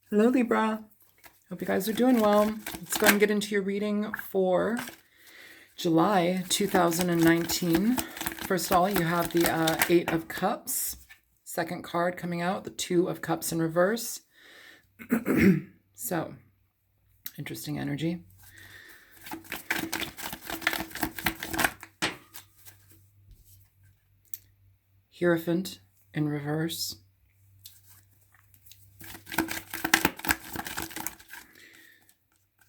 Hello, Libra. Hope you guys are doing well. Let's go and get into your reading for July 2019. First of all, you have the Eight of Cups. Second card coming out, the Two of Cups in reverse. So, interesting energy. Hierophant in reverse.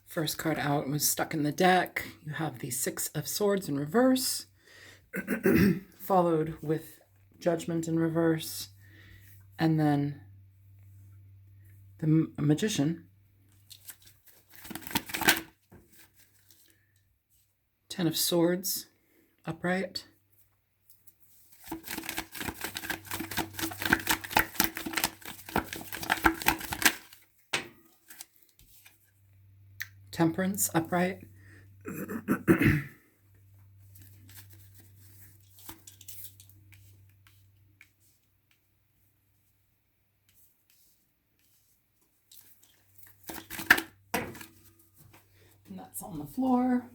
First card out was stuck in the deck. You have the Six of Swords in reverse, followed with Judgment in reverse, and then the Magician. Ten of Swords, upright. Temperance, upright. And that's on the floor.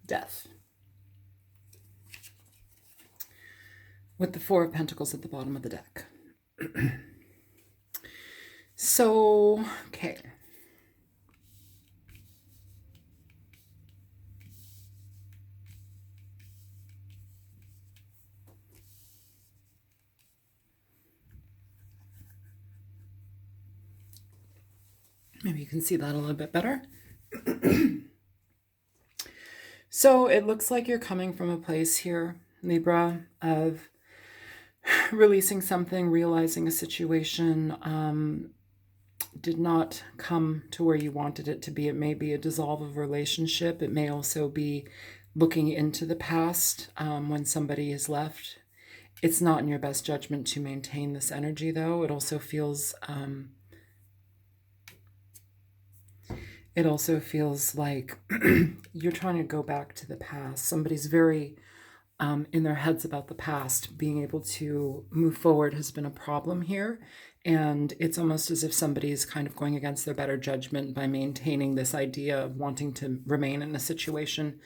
Death. With the Four of Pentacles at the bottom of the deck. So, okay. Maybe you can see that a little bit better. So it looks like you're coming from a place here, Libra, of releasing something, realizing a situation did not come to where you wanted it to be. It may be a dissolve of relationship. It may also be looking into the past when somebody is left. It's not in your best judgment to maintain this energy, though. It also feels like you're trying to go back to the past. Somebody's very in their heads about the past. Being able to move forward has been a problem here. And it's almost as if somebody is kind of going against their better judgment by maintaining this idea of wanting to remain in a situation,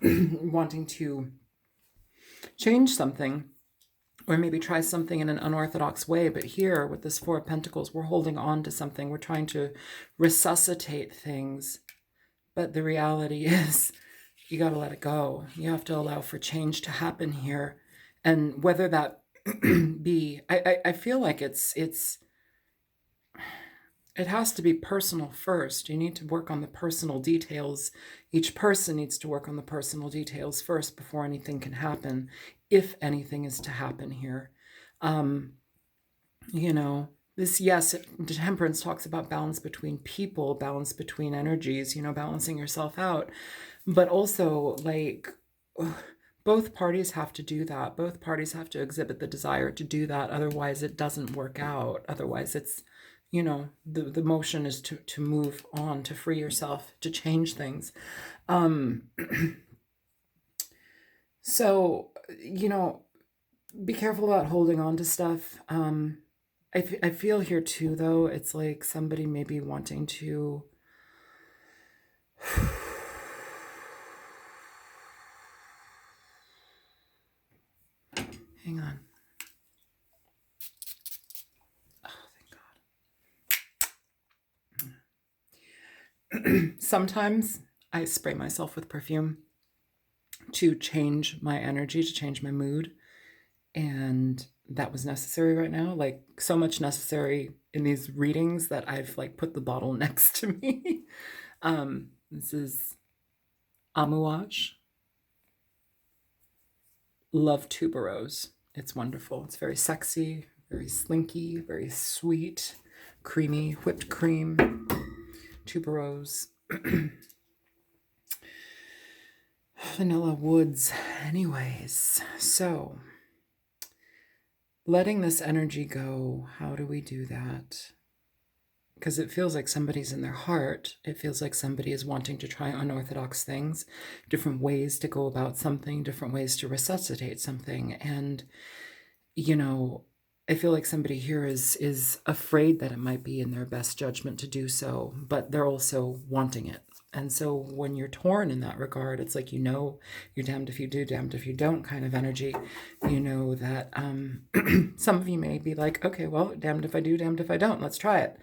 wanting to change something, or maybe try something in an unorthodox way. But here with this Four of Pentacles, we're holding on to something. We're trying to resuscitate things. But the reality is you got to let it go. You have to allow for change to happen here. And whether that be, I feel like it has to be personal first. You need to work on the personal details. Each person needs to work on the personal details first before anything can happen, if anything is to happen here. Yes, temperance talks about balance between people, balance between energies, balancing yourself out. But also, like, both parties have to do that. Both parties have to exhibit the desire to do that. Otherwise, it doesn't work out. Otherwise, it's, the motion is to move on, to free yourself, to change things. So, be careful about holding on to stuff. I feel here too, though, it's like somebody may be wanting to hang on. Oh, thank God. Sometimes I spray myself with perfume to change my energy, to change my mood. And that was necessary right now. Like, so much necessary in these readings that I've like put the bottle next to me. This is Amouage Love Tuberose. It's wonderful. It's very sexy, very slinky, very sweet, creamy, whipped cream, tuberose. Vanilla woods. Anyways, so letting this energy go, how do we do that? Because it feels like somebody's in their heart. It feels like somebody is wanting to try unorthodox things, different ways to go about something, different ways to resuscitate something. And, I feel like somebody here is afraid that it might be in their best judgment to do so, but they're also wanting it. And so when you're torn in that regard, it's like, you're damned if you do, damned if you don't kind of energy. You know that some of you may be like, okay, well, damned if I do, damned if I don't. Let's try it.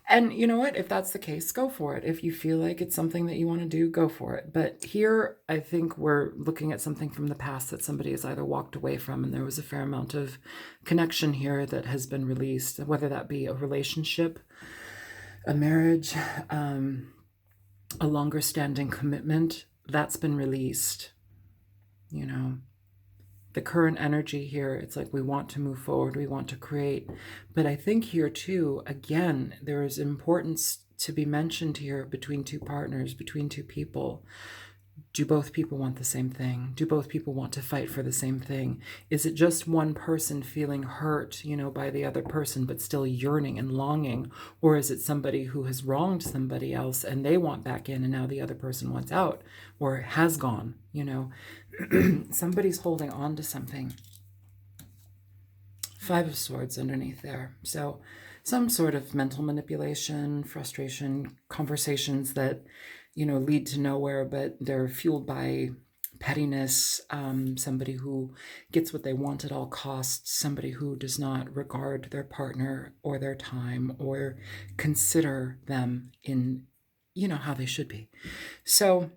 And you know what? If that's the case, go for it. If you feel like it's something that you want to do, go for it. But here, I think we're looking at something from the past that somebody has either walked away from, and there was a fair amount of connection here that has been released, whether that be a relationship, a marriage, a longer standing commitment, that's been released. You know, the current energy here, it's like we want to move forward, we want to create. But I think here too, again, there is importance to be mentioned here between two partners, between two people. Do both people want the same thing? Do both people want to fight for the same thing? Is it just one person feeling hurt, by the other person, but still yearning and longing? Or is it somebody who has wronged somebody else and they want back in and now the other person wants out or has gone, Somebody's holding on to something. Five of Swords underneath there. So some sort of mental manipulation, frustration, conversations that lead to nowhere, but they're fueled by pettiness, somebody who gets what they want at all costs, somebody who does not regard their partner or their time or consider them in, how they should be. So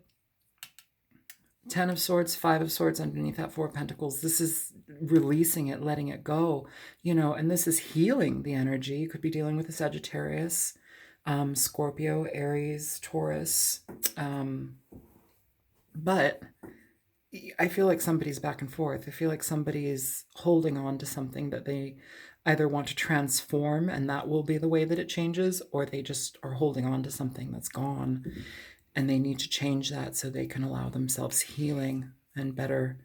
10 of Swords, 5 of Swords underneath that 4 of Pentacles. This is releasing it, letting it go, and this is healing the energy. You could be dealing with a Sagittarius, Scorpio, Aries, Taurus. But I feel like somebody's back and forth. I feel like somebody is holding on to something that they either want to transform and that will be the way that it changes, or they just are holding on to something that's gone and they need to change that so they can allow themselves healing and better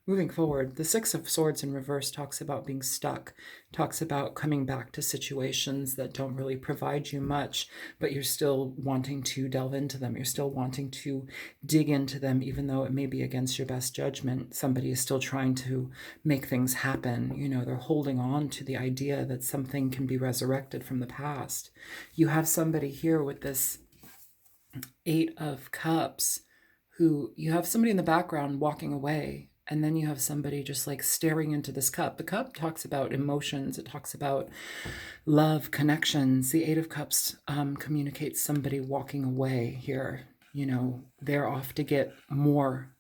moving forward. The 6 of Swords in reverse talks about being stuck, talks about coming back to situations that don't really provide you much, but you're still wanting to delve into them. You're still wanting to dig into them, even though it may be against your best judgment. Somebody is still trying to make things happen. They're holding on to the idea that something can be resurrected from the past. You have somebody here with this 8 of Cups who you have somebody in the background walking away. And then you have somebody just like staring into this cup. The cup talks about emotions. It talks about love, connections. The 8 of Cups communicates somebody walking away here. They're off to get more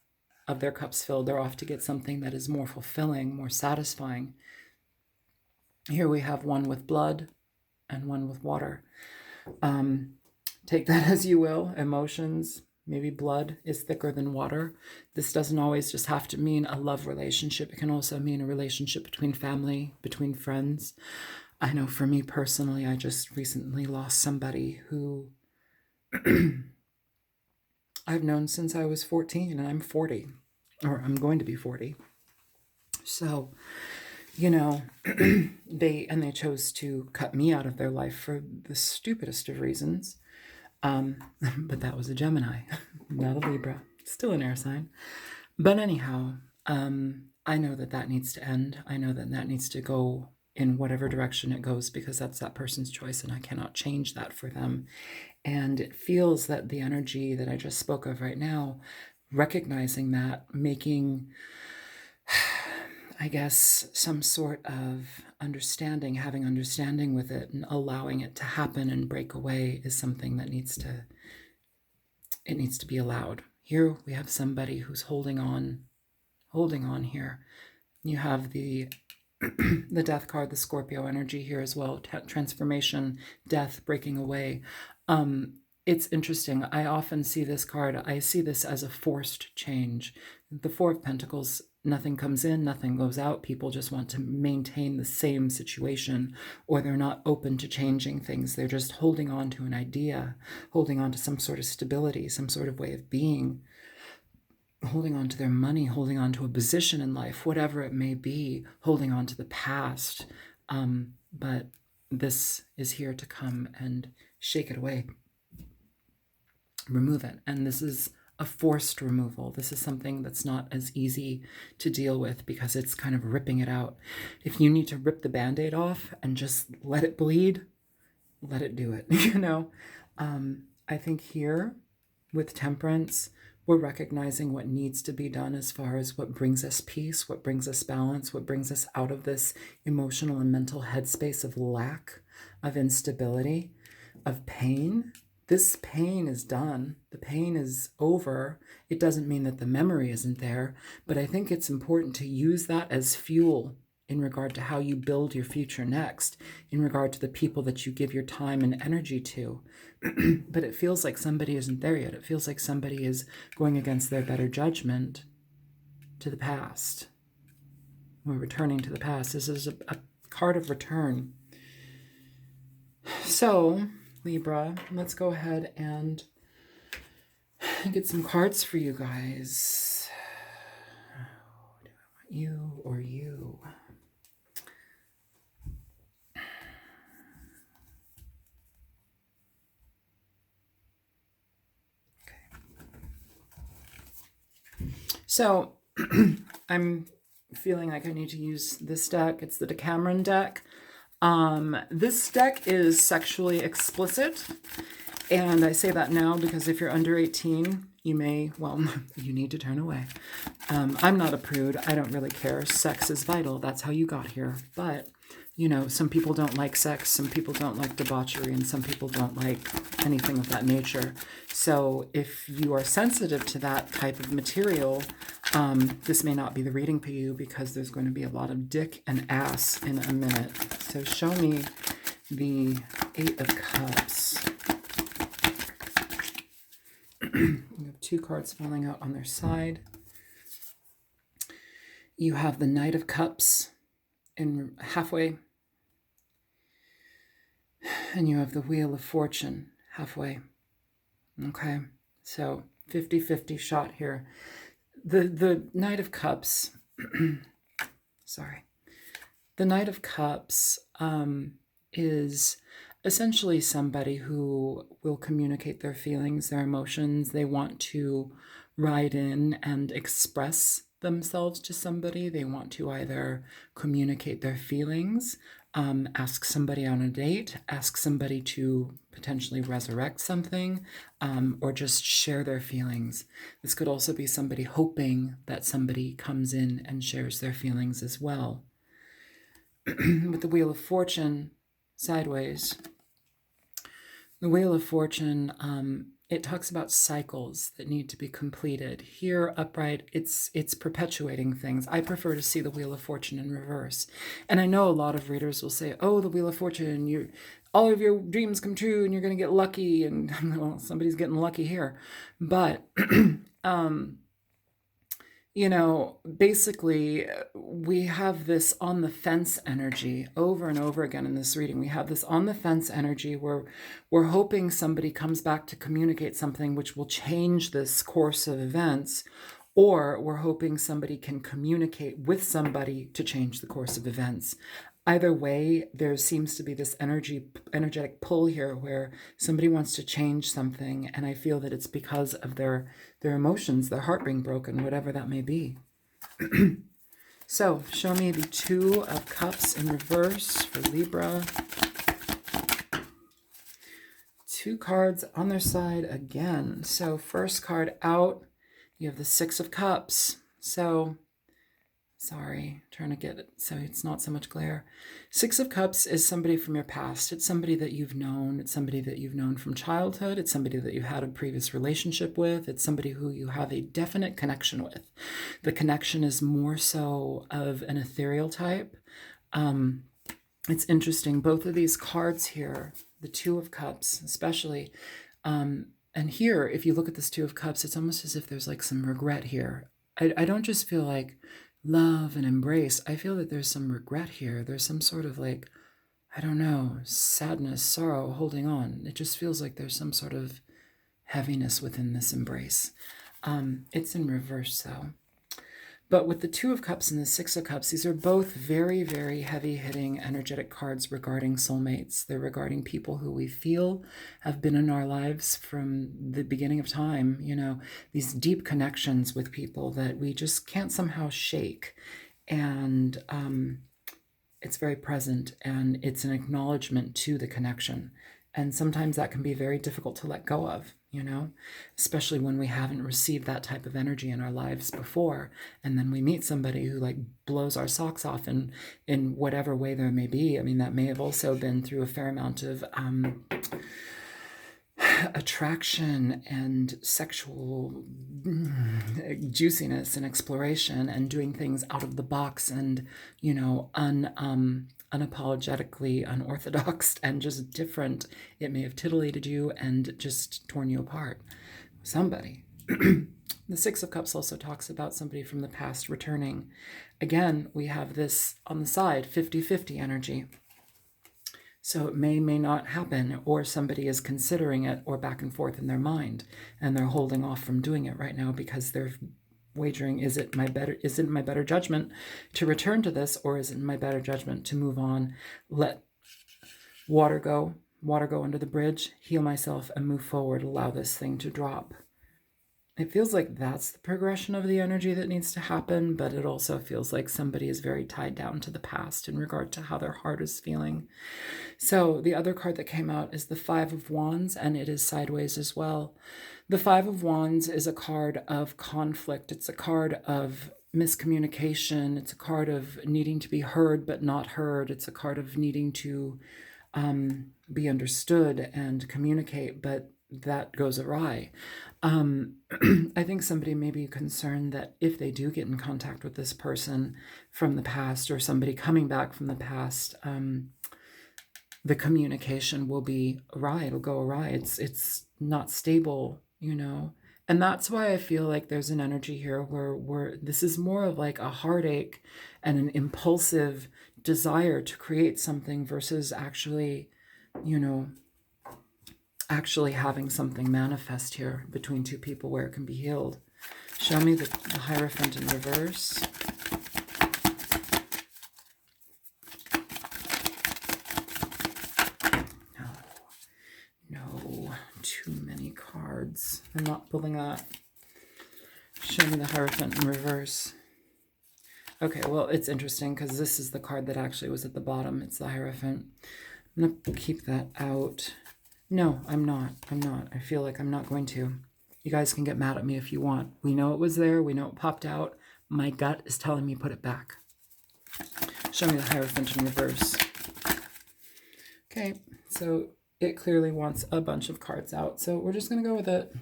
of their cups filled. They're off to get something that is more fulfilling, more satisfying. Here we have one with blood and one with water. Take that as you will. Emotions. Maybe blood is thicker than water. This doesn't always just have to mean a love relationship. It can also mean a relationship between family, between friends. I know for me personally, I just recently lost somebody who I've known since I was 14 and I'm 40, or I'm going to be 40. So, they chose to cut me out of their life for the stupidest of reasons. But that was a Gemini, not a Libra, still an air sign. But anyhow, I know that needs to end. I know that needs to go in whatever direction it goes, because that's that person's choice and I cannot change that for them. And it feels that the energy that I just spoke of right now, recognizing that, making, I guess, some sort of understanding, having understanding with it and allowing it to happen and break away is something that needs to be allowed. Here we have somebody who's holding on here. You have the the Death card, the Scorpio energy here as well, transformation, death, breaking away. It's interesting. I often see this card, I see this as a forced change. The 4 of Pentacles, nothing comes in, nothing goes out. People just want to maintain the same situation, or they're not open to changing things. They're just holding on to an idea, holding on to some sort of stability, some sort of way of being, holding on to their money, holding on to a position in life, whatever it may be, holding on to the past. But this is here to come and shake it away, remove it. And this is a forced removal. This is something that's not as easy to deal with because it's kind of ripping it out. If you need to rip the Band-Aid off and just let it bleed, let it do it, I think here with Temperance, we're recognizing what needs to be done as far as what brings us peace, what brings us balance, what brings us out of this emotional and mental headspace of lack, of instability, of pain. This pain is done. The pain is over. It doesn't mean that the memory isn't there, but I think it's important to use that as fuel in regard to how you build your future next, in regard to the people that you give your time and energy to. But it feels like somebody isn't there yet. It feels like somebody is going against their better judgment to the past. We're returning to the past. This is a card of return. So, Libra, let's go ahead and get some cards for you guys. Do I want you or you? So I'm feeling like I need to use this deck. It's the Decameron deck. This deck is sexually explicit. And I say that now because if you're under 18, you may, well, you need to turn away. I'm not a prude. I don't really care. Sex is vital. That's how you got here. But, some people don't like sex, some people don't like debauchery, and some people don't like anything of that nature. So if you are sensitive to that type of material, this may not be the reading for you because there's going to be a lot of dick and ass in a minute. So show me the 8 of Cups. You have 2 cards falling out on their side. You have the Knight of Cups in halfway. And you have the Wheel of Fortune halfway. Okay, so 50-50 shot here. The Knight of Cups, sorry. The Knight of Cups is essentially somebody who will communicate their feelings, their emotions. They want to ride in and express themselves to somebody. They want to either communicate their feelings, ask somebody on a date, ask somebody to potentially resurrect something, or just share their feelings. This could also be somebody hoping that somebody comes in and shares their feelings as well. With the Wheel of Fortune sideways, the Wheel of Fortune, it talks about cycles that need to be completed. Here, upright, it's perpetuating things. I prefer to see the Wheel of Fortune in reverse. And I know a lot of readers will say, oh, the Wheel of Fortune, all of your dreams come true and you're going to get lucky. And, well, somebody's getting lucky here. But, basically, we have this on the fence energy over and over again in this reading. We have this on the fence energy where we're hoping somebody comes back to communicate something which will change this course of events, or we're hoping somebody can communicate with somebody to change the course of events. Either way, there seems to be this energetic pull here where somebody wants to change something, and I feel that it's because of their emotions, their heart being broken, whatever that may be. So, show me the 2 of Cups in reverse for Libra. 2 cards on their side again. So, first card out, you have the 6 of Cups. So, sorry, trying to get it so it's not so much glare. 6 of Cups is somebody from your past. It's somebody that you've known. It's somebody that you've known from childhood. It's somebody that you've had a previous relationship with. It's somebody who you have a definite connection with. The connection is more so of an ethereal type. It's interesting. Both of these cards here, the 2 of Cups especially, and here, if you look at this 2 of Cups, it's almost as if there's like some regret here. I don't just feel like love and embrace. I feel that there's some regret here. There's some sort of like, I don't know, sadness, sorrow, holding on. It just feels like there's some sort of heaviness within this embrace. It's in reverse though. But with the Two of Cups and the Six of Cups, these are both very, very heavy-hitting energetic cards regarding soulmates. They're regarding people who we feel have been in our lives from the beginning of time, you know, these deep connections with people that we just can't somehow shake. And it's very present, and it's an acknowledgement to the connection. And sometimes that can be very difficult to let go of, you know, especially when we haven't received that type of energy in our lives before. And then we meet somebody who like blows our socks off in whatever way there may be. I mean, that may have also been through a fair amount of attraction and sexual juiciness and exploration and doing things out of the box and, you know, unapologetically unorthodox and just different. It may have titillated you and just torn you apart. Somebody. The Six of Cups also talks about somebody from the past returning. Again, we have this on the side, 50-50 energy. So it may not happen, or somebody is considering it, or back and forth in their mind, and they're holding off from doing it right now because they're wagering, is it my better judgment to return to this, or is it my better judgment to move on, let water go under the bridge, heal myself, and move forward, allow this thing to drop. It feels like that's the progression of the energy that needs to happen, but it also feels like somebody is very tied down to the past in regard to how their heart is feeling. So the other card that came out is the Five of Wands, and it is sideways as well. The Five of Wands is a card of conflict. It's a card of miscommunication. It's a card of needing to be heard but not heard. It's a card of needing to be understood and communicate, but that goes awry. I think somebody may be concerned that if they do get in contact with this person from the past, or somebody coming back from the past, the communication will be awry. It'll go awry. It's not stable, you know. And that's why I feel like there's an energy here where this is more of like a heartache and an impulsive desire to create something versus actually, you know, actually having something manifest here between two people where it can be healed. Show me the Hierophant in reverse. No, too many cards. I'm not pulling that. Show me the Hierophant in reverse. Okay, well, it's interesting because this is the card that actually was at the bottom. It's the Hierophant. I'm going to keep that out. No, I'm not. I feel like I'm not going to. You guys can get mad at me if you want. We know it was there. We know it popped out. My gut is telling me put it back. Show me the Hierophant in reverse. Okay, so it clearly wants a bunch of cards out. So we're just going to go with it.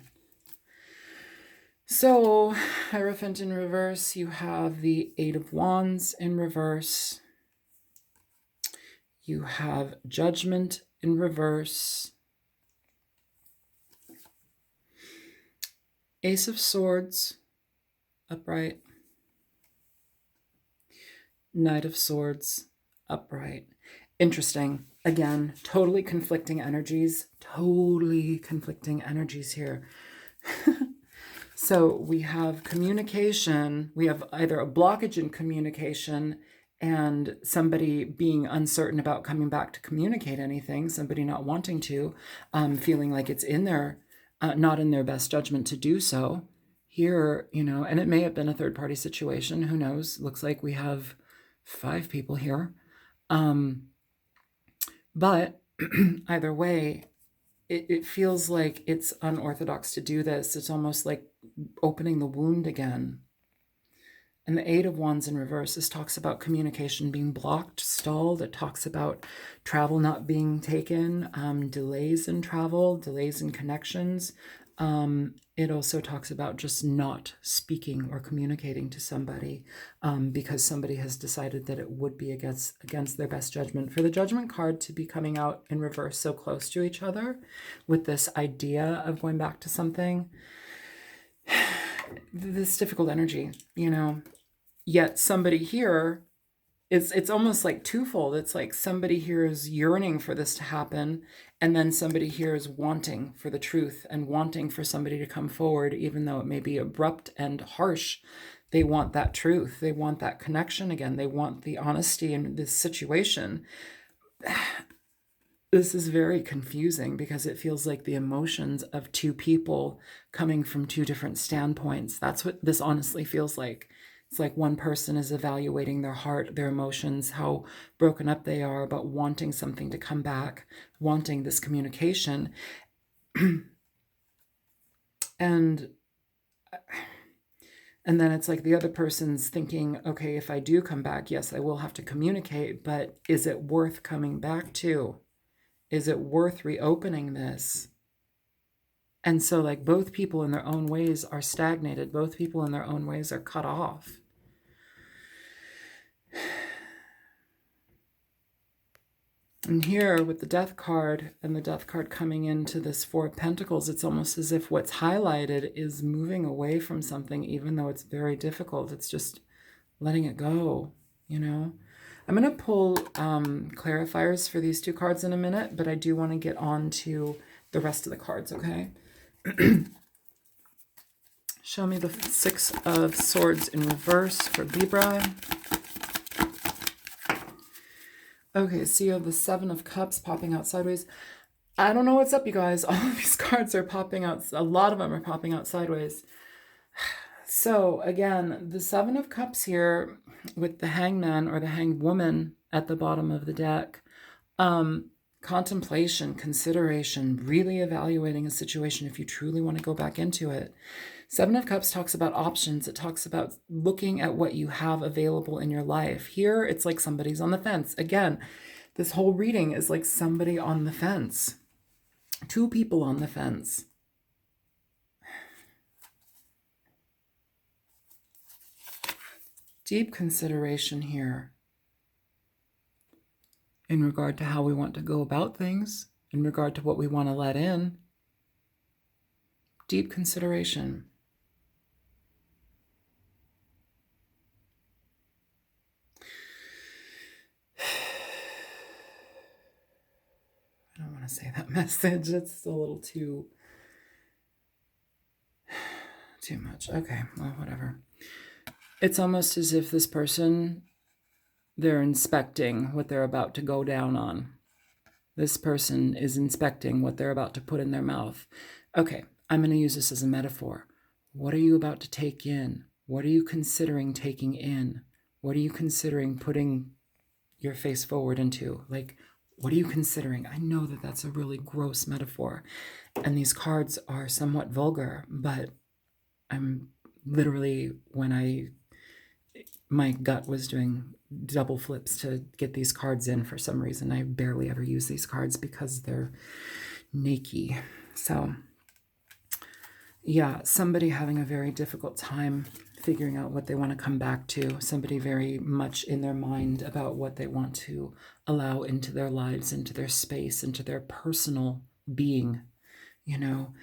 So, Hierophant in reverse, you have the Eight of Wands in reverse. You have Judgment in reverse. Ace of Swords, upright. Knight of Swords, upright. Interesting. Again, totally conflicting energies. Totally conflicting energies here. So we have communication. We have either a blockage in communication and somebody being uncertain about coming back to communicate anything, somebody not wanting to, feeling like it's in their not in their best judgment to do so. Here, you know, and it may have been a third-party situation. Who knows? Looks like we have 5 people here. But either way, it feels like it's unorthodox to do this. It's almost like opening the wound again. And the Eight of Wands in reverse, this talks about communication being blocked, stalled. It talks about travel not being taken, delays in travel, delays in connections. It also talks about just not speaking or communicating to somebody because somebody has decided that it would be against their best judgment. For the Judgment card to be coming out in reverse so close to each other with this idea of going back to something, this difficult energy, you know. Yet somebody here, it's almost like twofold. It's like somebody here is yearning for this to happen, and then somebody here is wanting for the truth and wanting for somebody to come forward, even though it may be abrupt and harsh. They want that truth. They want that connection again. They want the honesty in this situation. This is very confusing because it feels like the emotions of two people coming from two different standpoints. That's what this honestly feels like. It's like one person is evaluating their heart, their emotions, how broken up they are, but wanting something to come back, wanting this communication. And then it's like the other person's thinking, okay, if I do come back, yes, I will have to communicate, but is it worth coming back to? Is it worth reopening this? And so like both people in their own ways are stagnated. Both people in their own ways are cut off. And here with the Death card and the Death card coming into this Four of Pentacles, it's almost as if what's highlighted is moving away from something, even though it's very difficult. It's just letting it go, you know? I'm going to pull clarifiers for these two cards in a minute, but I do want to get on to the rest of the cards, okay? Show me the Six of Swords in reverse for Libra. Okay, so you have the Seven of Cups popping out sideways. I don't know what's up, you guys. All of these cards are popping out. A lot of them are popping out sideways. So again, the Seven of Cups here with the Hangman or the Hanged Woman at the bottom of the deck. Contemplation, consideration, really evaluating a situation if you truly want to go back into it. Seven of Cups talks about options. It talks about looking at what you have available in your life. Here, it's like somebody's on the fence. Again, this whole reading is like somebody on the fence. Two people on the fence. Deep consideration here in regard to how we want to go about things, in regard to what we want to let in. Deep consideration. I don't want to say that message. It's a little too much. Okay, well, whatever. It's almost as if this person, they're inspecting what they're about to go down on. This person is inspecting what they're about to put in their mouth. Okay, I'm going to use this as a metaphor. What are you about to take in? What are you considering taking in? What are you considering putting your face forward into? Like, what are you considering? I know that that's a really gross metaphor, and these cards are somewhat vulgar, but I'm literally, my gut was doing double flips to get these cards in for some reason. I barely ever use these cards because they're naked. So yeah, somebody having a very difficult time figuring out what they want to come back to. Somebody very much in their mind about what they want to allow into their lives, into their space, into their personal being, you know,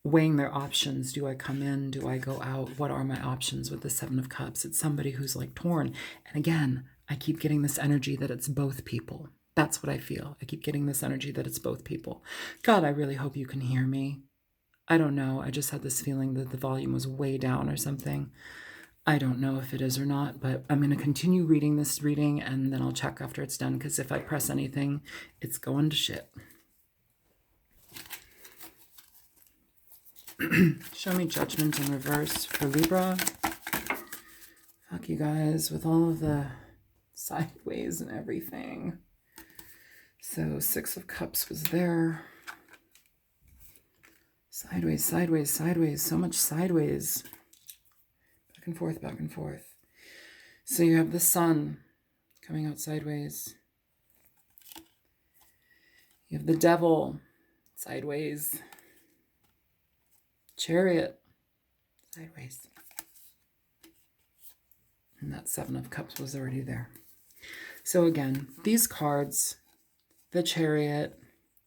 weighing their options. Do I come in? Do I go out? What are my options with the Seven of Cups? It's somebody who's like torn. And again, I keep getting this energy that it's both people. That's what I feel. I keep getting this energy that it's both people. God, I really hope you can hear me. I don't know. I just had this feeling that the volume was way down or something. I don't know if it is or not, but I'm going to continue reading this reading and then I'll check after it's done, because if I press anything, it's going to shit. Show me Judgment in reverse for Libra. Fuck you guys with all of the sideways and everything. So Six of Cups was there. Sideways, sideways, sideways. So much sideways. Back and forth, back and forth. So you have the Sun coming out sideways. You have the Devil sideways. Chariot sideways. And that Seven of Cups was already there. So again, these cards, the Chariot,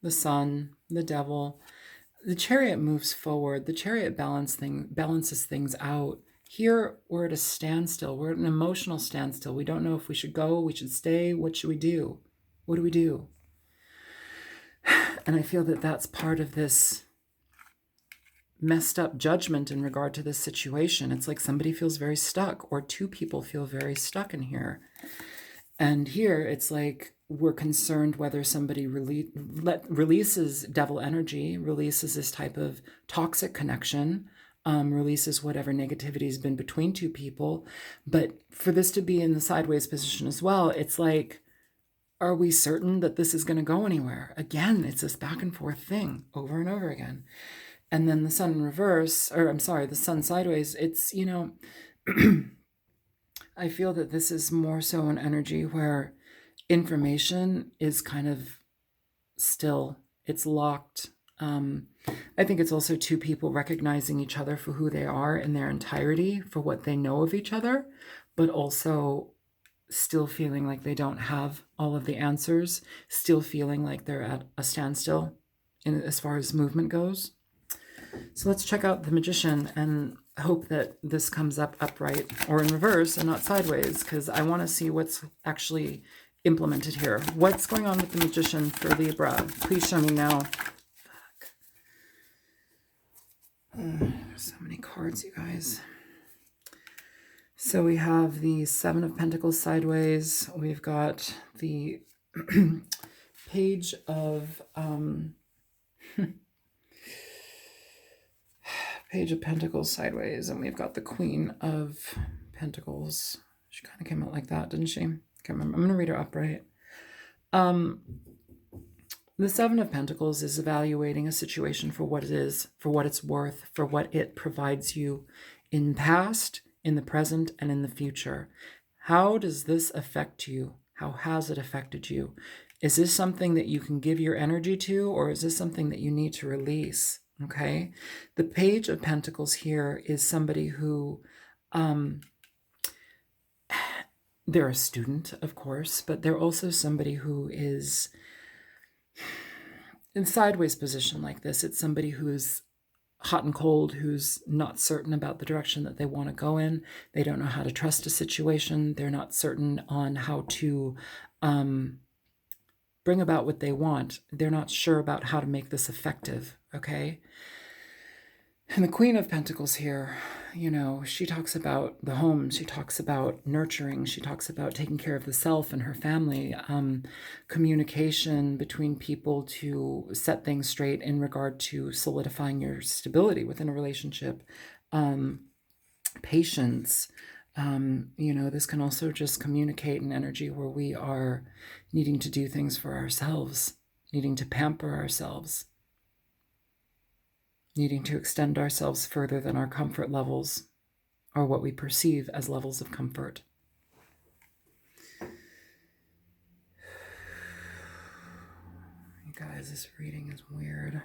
the Sun, the Devil, the Chariot moves forward. The Chariot balances things out. Here, we're at a standstill. We're at an emotional standstill. We don't know if we should go, we should stay. What should we do? What do we do? And I feel that that's part of this messed up judgment in regard to this situation. It's like somebody feels very stuck, or two people feel very stuck in here. And here it's like we're concerned whether somebody releases devil energy, releases this type of toxic connection, releases whatever negativity has been between two people. But for this to be in the sideways position as well, it's like, are we certain that this is going to go anywhere? Again, it's this back and forth thing over and over again. And then the sun in reverse, or I'm sorry, the sun sideways, it's, I feel that this is more so an energy where information is kind of still, it's locked. I think it's also two people recognizing each other for who they are in their entirety, for what they know of each other, but also still feeling like they don't have all of the answers, still feeling like they're at a standstill as far as movement goes. So let's check out the Magician and hope that this comes up upright or in reverse and not sideways, because I want to see what's actually implemented here. What's going on with the Magician for Libra? Please show me now. So many cards, you guys. So we have the Seven of Pentacles sideways. We've got the Page of Page of Pentacles sideways, and we've got the Queen of Pentacles. She kind of came out like that, didn't she? Can't remember. I'm going to read her upright. The Seven of Pentacles is evaluating a situation for what it is, for what it's worth, for what it provides you in the past, in the present, and in the future. How does this affect you? How has it affected you? Is this something that you can give your energy to, or is this something that you need to release? Okay. The Page of Pentacles here is somebody who, they're a student, of course, but they're also somebody who is in sideways position like this. It's somebody who's hot and cold, who's not certain about the direction that they want to go in. They don't know how to trust a situation. They're not certain on how to bring about what they want. They're not sure about how to make this effective, okay? And the Queen of Pentacles here, she talks about the home. She talks about nurturing. She talks about taking care of the self and her family, communication between people to set things straight in regard to solidifying your stability within a relationship, patience. This can also just communicate an energy where we are needing to do things for ourselves, needing to pamper ourselves, needing to extend ourselves further than our comfort levels or what we perceive as levels of comfort. You guys, this reading is weird.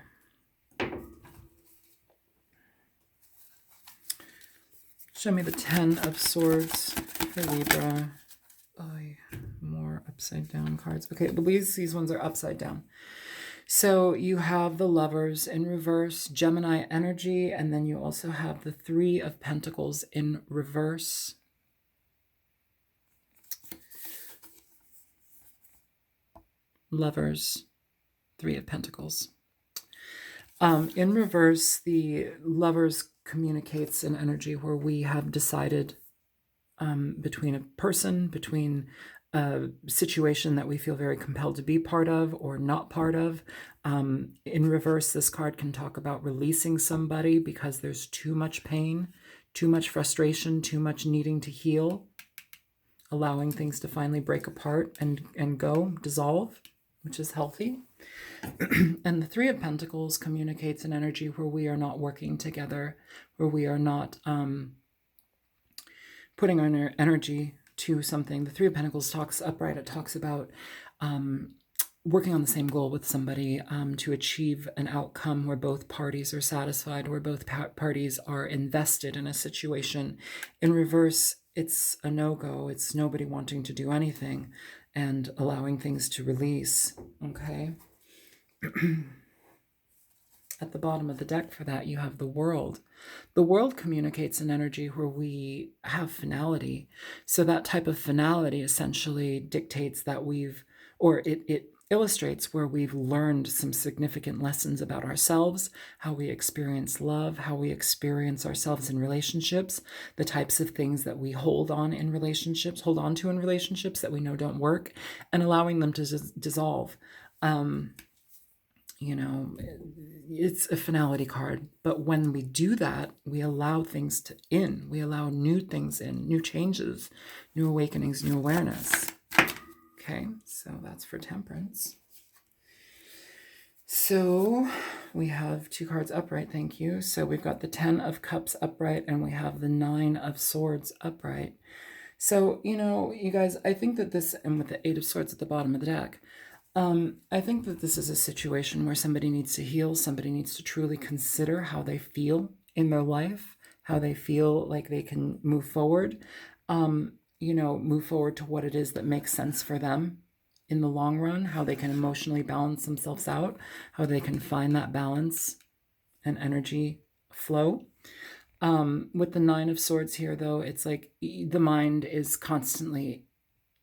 Show me the Ten of Swords for Libra. Oh, more upside down cards. Okay, I believe these ones are upside down. So you have the Lovers in reverse, Gemini energy, and then you also have the Three of Pentacles in reverse. Lovers, Three of Pentacles. In reverse, the Lovers communicates an energy where we have decided between a person, between a situation that we feel very compelled to be part of or not part of. In reverse, this card can talk about releasing somebody because there's too much pain, too much frustration, too much needing to heal, allowing things to finally break apart and go, dissolve, which is healthy. And the Three of Pentacles communicates an energy where we are not working together, where we are not putting our energy to something. The Three of Pentacles talks upright. It talks about working on the same goal with somebody to achieve an outcome where both parties are satisfied, where both parties are invested in a situation. In reverse, it's a no-go. It's nobody wanting to do anything and allowing things to release, okay? At the bottom of the deck for that, you have the World. The World communicates an energy where we have finality. So that type of finality essentially dictates that it illustrates where we've learned some significant lessons about ourselves, how we experience love, how we experience ourselves in relationships, the types of things that we hold on to in relationships that we know don't work, and allowing them to dissolve. It's a finality card, but when we do that, we allow things we allow new things in, new changes, new awakenings, new awareness. Okay, so that's for Temperance. So we have 2 cards upright, thank you. So we've got the 10 of Cups upright, and we have the 9 of Swords upright. So, you guys, I think that this, and with the 8 of Swords at the bottom of the deck, I think that this is a situation where somebody needs to heal, somebody needs to truly consider how they feel in their life, how they feel like they can move forward, move forward to what it is that makes sense for them in the long run, how they can emotionally balance themselves out, how they can find that balance and energy flow. With the 9 of Swords here, though, it's like the mind is constantly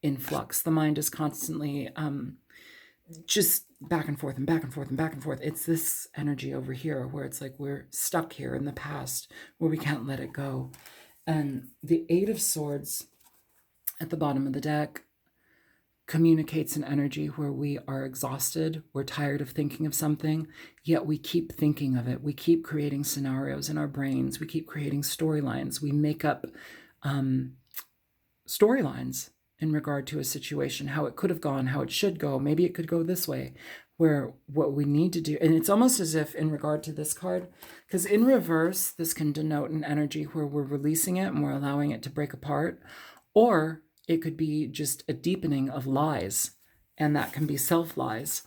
in flux. The mind is constantly just back and forth and back and forth and back and forth. It's this energy over here where it's like we're stuck here in the past where we can't let it go. And the 8 of Swords at the bottom of the deck communicates an energy where we are exhausted, we're tired of thinking of something, yet we keep thinking of it. We keep creating scenarios in our brains. We keep creating storylines. We make up storylines in regard to a situation, how it could have gone, how it should go. Maybe it could go this way, where what we need to do, and it's almost as if in regard to this card, because in reverse, this can denote an energy where we're releasing it and we're allowing it to break apart, or it could be just a deepening of lies, and that can be self-lies.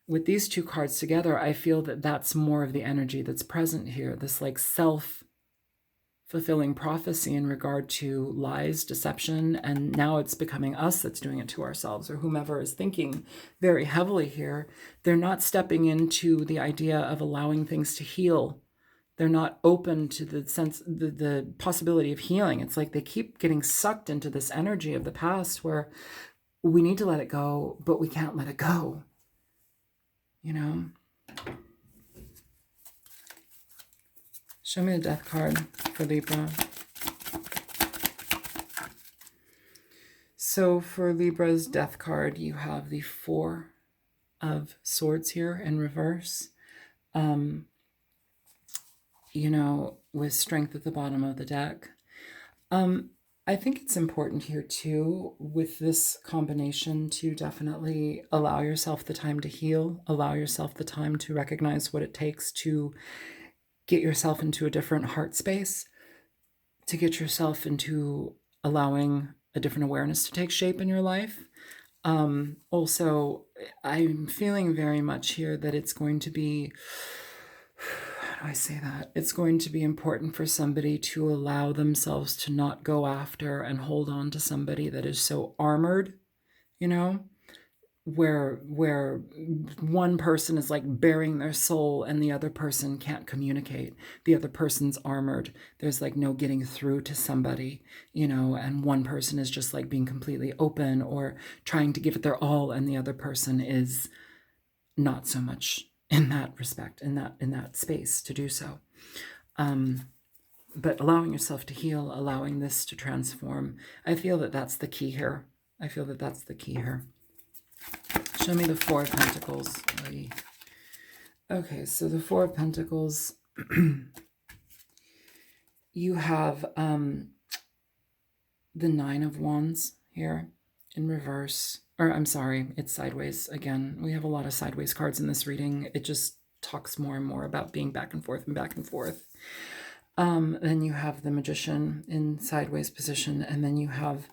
With these 2 cards together, I feel that that's more of the energy that's present here, this like self-fulfilling prophecy in regard to lies, deception, and now it's becoming us that's doing it to ourselves, or whomever is thinking very heavily here. They're not stepping into the idea of allowing things to heal. They're not open to the possibility of healing. It's like they keep getting sucked into this energy of the past where we need to let it go, but we can't let it go. Show me the Death card for Libra. So for Libra's Death card, you have the 4 of Swords here in reverse. With Strength at the bottom of the deck. I think it's important here too, with this combination, to definitely allow yourself the time to heal, allow yourself the time to recognize what it takes to get yourself into a different heart space, to get yourself into allowing a different awareness to take shape in your life. Also, I'm feeling very much here that it's going to be, how do I say that? It's going to be important for somebody to allow themselves to not go after and hold on to somebody that is so armored, where one person is like bearing their soul and the other person can't communicate. The other person's armored. There's like no getting through to somebody, and one person is just like being completely open or trying to give it their all, and the other person is not so much in that respect, in that space to do so. But allowing yourself to heal, allowing this to transform, I feel that that's the key here. Show me the 4 of Pentacles. Okay, so the 4 of Pentacles, you have the 9 of Wands here in reverse. Or I'm sorry, it's sideways again. We have a lot of sideways cards in this reading. It just talks more and more about being back and forth and back and forth. Then you have the Magician in sideways position, and then you have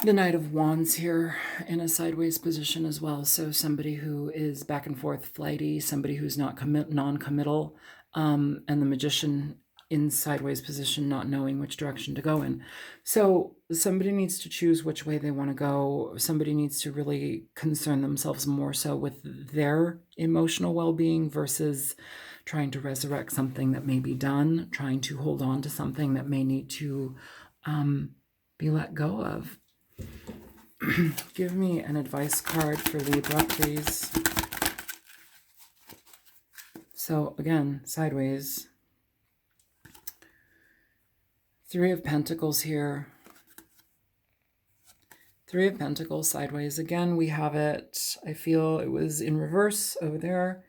the Knight of Wands here in a sideways position as well. So somebody who is back and forth flighty, somebody who's not non-committal, and the Magician in sideways position, not knowing which direction to go in. So somebody needs to choose which way they want to go. Somebody needs to really concern themselves more so with their emotional well-being versus trying to resurrect something that may be done, trying to hold on to something that may need to be let go of. Give me an advice card for Libra, please. So again, sideways. Three of Pentacles here. Three of Pentacles sideways. Again, we have it. I feel it was in reverse over there.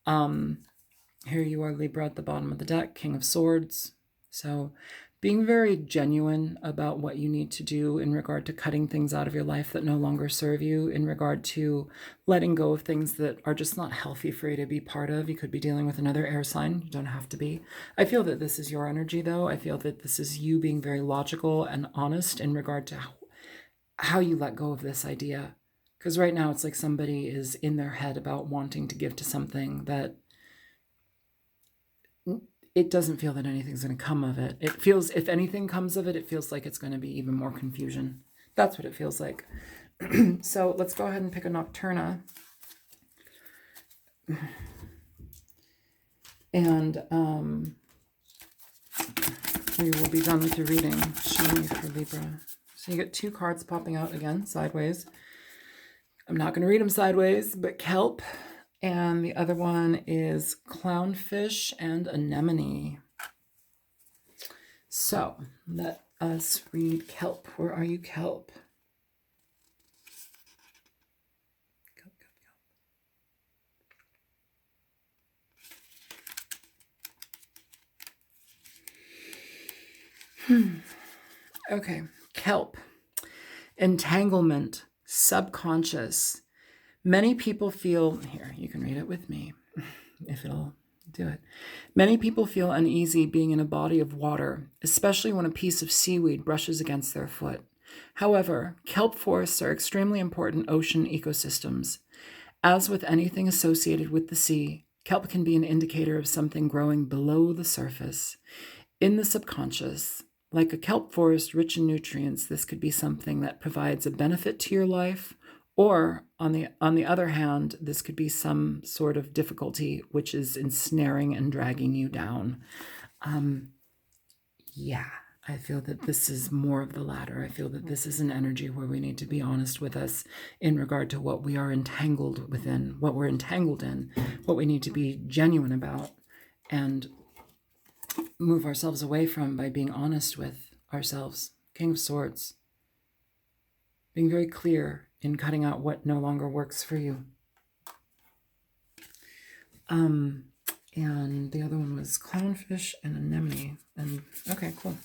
Here you are, Libra, at the bottom of the deck, King of Swords. So being very genuine about what you need to do in regard to cutting things out of your life that no longer serve you, in regard to letting go of things that are just not healthy for you to be part of. You could be dealing with another air sign. You don't have to be. I feel that this is your energy, though. I feel that this is you being very logical and honest in regard to how you let go of this idea. Because right now it's like somebody is in their head about wanting to give to something that it doesn't feel that anything's going to come of it. It feels, if anything comes of it, it feels like it's going to be even more confusion. That's what it feels like. So let's go ahead and pick a Nocturna. And we will be done with your reading. Show me for Libra. So you get two cards popping out again, sideways. I'm not going to read them sideways, but Kelp. And the other one is Clownfish and Anemone. So let us read Kelp. Where are you, Kelp? Okay, Kelp. Entanglement, subconscious. Many people feel, here, you can read it with me, if it'll do it. Many people feel uneasy being in a body of water, especially when a piece of seaweed brushes against their foot. However, kelp forests are extremely important ocean ecosystems. As with anything associated with the sea, kelp can be an indicator of something growing below the surface. In the subconscious, like a kelp forest rich in nutrients, this could be something that provides a benefit to your life, or on the other hand, this could be some sort of difficulty which is ensnaring and dragging you down. Yeah, I feel that this is more of the latter. I feel that this is an energy where we need to be honest with us in regard to what we are entangled within, what we're entangled in, what we need to be genuine about, and move ourselves away from by being honest with ourselves. King of Swords. Being very clear in cutting out what no longer works for you. And the other one was Clownfish and Anemone. And okay, cool.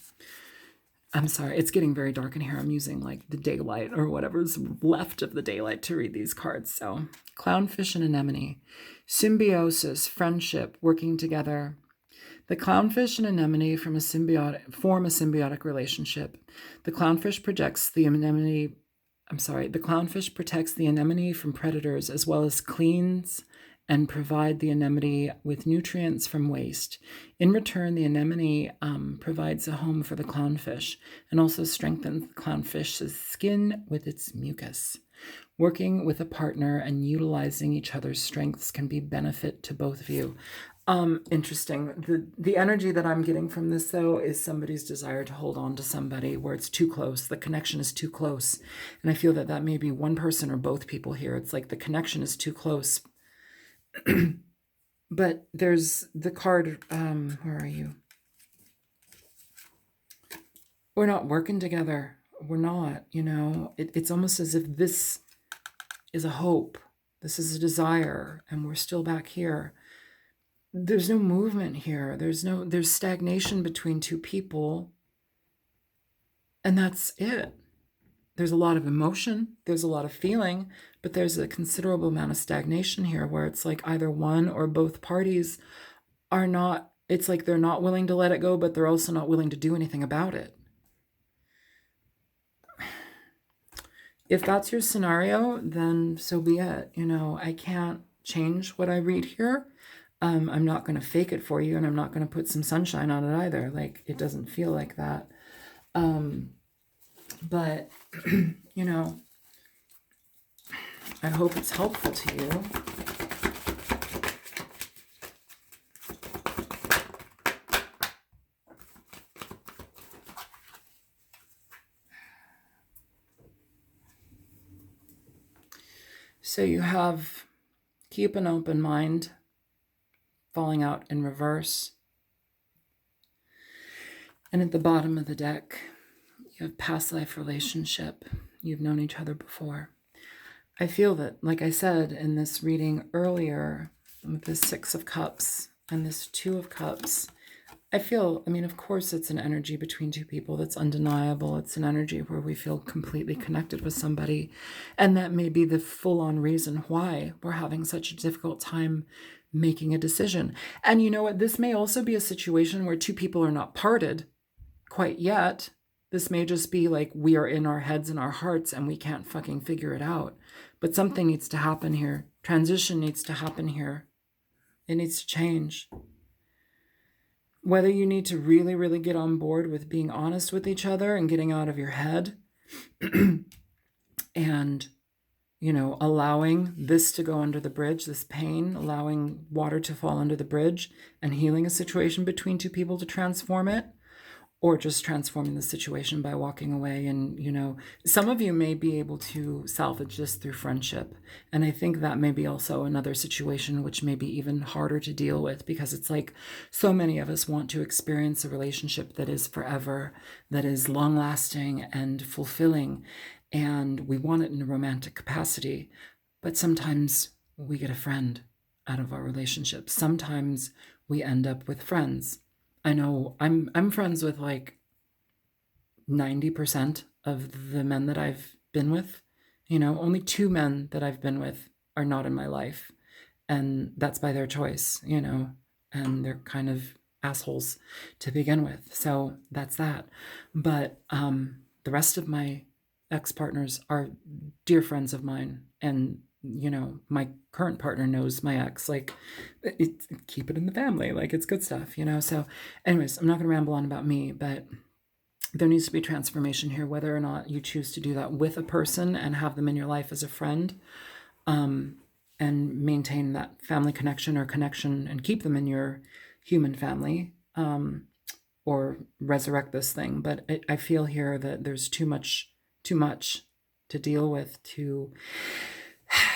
I'm sorry, it's getting very dark in here. I'm using like the daylight or whatever's left of the daylight to read these cards. So Clownfish and Anemone. Symbiosis, friendship, working together. The clownfish and anemone form a symbiotic relationship. The clownfish protects the anemone from predators, as well as cleans and provide the anemone with nutrients from waste. In return, the anemone provides a home for the clownfish and also strengthens the clownfish's skin with its mucus. Working with a partner and utilizing each other's strengths can be benefit to both of you. Interesting. The energy that I'm getting from this, though, is somebody's desire to hold on to somebody where it's too close. The connection is too close. And I feel that that may be one person or both people here. It's like the connection is too close. But there's the card, where are you? We're not working together. We're not, you know. It's almost as if this is a hope. This is a desire, and we're still back here. There's no movement here. There's stagnation between two people. And that's it. There's a lot of emotion. There's a lot of feeling, but there's a considerable amount of stagnation here where it's like either one or both parties are not, it's like they're not willing to let it go, but they're also not willing to do anything about it. If that's your scenario, then so be it. You know, I can't change what I read here. I'm not going to fake it for you, and I'm not going to put some sunshine on it either. Like, it doesn't feel like that. But, you know, I hope it's helpful to you. So you have keep an open mind, falling out in reverse. And at the bottom of the deck, you have past life relationship. You've known each other before. I feel that, like I said in this reading earlier, with this Six of Cups and this Two of Cups, I feel, of course, it's an energy between two people that's undeniable. It's an energy where we feel completely connected with somebody. And that may be the full-on reason why we're having such a difficult time making a decision. And you know what? This may also be a situation where two people are not parted quite yet. This may just be like we are in our heads and our hearts and we can't fucking figure it out. But something needs to happen here. Transition needs to happen here. It needs to change. Whether you need to really, really get on board with being honest with each other and getting out of your head and, allowing this to go under the bridge, this pain, allowing water to fall under the bridge and healing a situation between two people to transform it, or just transforming the situation by walking away. And, some of you may be able to salvage this through friendship. And I think that may be also another situation which may be even harder to deal with, because it's like so many of us want to experience a relationship that is forever, that is long lasting and fulfilling. And we want it in a romantic capacity. But sometimes we get a friend out of our relationship. Sometimes we end up with friends. I know I'm friends with like 90% of the men that I've been with. Only 2 men that I've been with are not in my life. And that's by their choice, and they're kind of assholes to begin with. So that's that. But the rest of my ex-partners are dear friends of mine. And my current partner knows my ex. Like, keep it in the family. Like, it's good stuff, So anyways, I'm not going to ramble on about me, but there needs to be transformation here, whether or not you choose to do that with a person and have them in your life as a friend, and maintain that family connection or connection and keep them in your human family, or resurrect this thing. But I feel here that there's too much to deal with.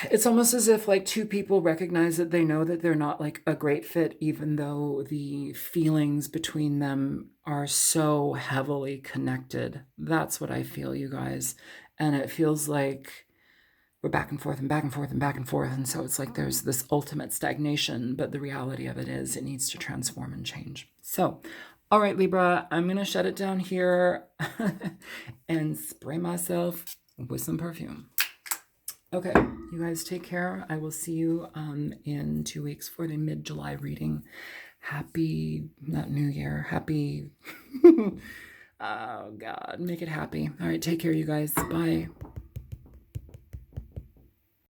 It's almost as if like two people recognize that they know that they're not like a great fit, even though the feelings between them are so heavily connected. That's what I feel, you guys. And it feels like we're back and forth and back and forth and back and forth. And so it's like there's this ultimate stagnation, but the reality of it is it needs to transform and change. So, all right, Libra, I'm going to shut it down here and spray myself with some perfume. Okay, you guys take care. I will see you in 2 weeks for the mid-July reading. Happy, not New Year, happy, oh God, make it happy. All right, take care, you guys. Bye.